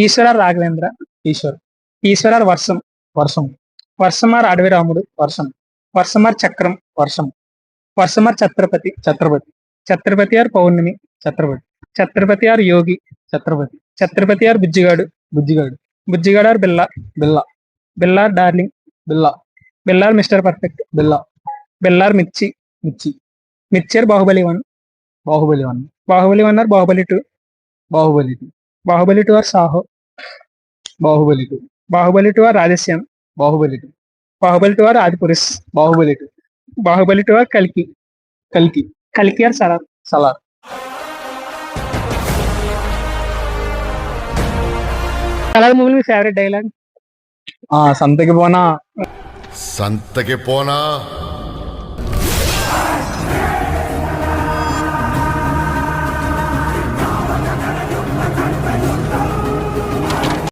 ఈశ్వర రాఘవేంద్ర. ఈశ్వర్. ఈశ్వర వర్షం. వర్షం. వర్షమార్ అడవి రాముడు. వర్షం. వర్షమార్ చక్రం. వర్షం. వర్షమార్ Chhatrapati. Chhatrapati. Chhatrapati are Pournami. Chhatrapati. Chhatrapati are Yogi. Chhatrapati. Chhatrapati are Bujjigadu. Bujjigadu. Bujjigadu are Billa. Billa. బిల్లార్ darling. Billa. బిల్లార్ mister perfect. బిల్లా. బిల్లార్ మిర్చి. మిర్చి. మిర్చి are Baahubali 1. Baahubali 1. Baahubali 1 are Baahubali 2. Baahubali 2. Baahubali 2 are Saaho. Baahubali 2. Baahubali 2 are Radhe Shyam. Baahubali 2. Baahubali 2 are Adipurush. Baahubali 2. Baahubali 2 are కల్కి. కల్కి. కల్కి ఆర్ సలార్. సలార్. సలార్ మూవీ మీ ఫేవరెట్ డైలాగ్? సంతకి పోనా సంతకి పోనా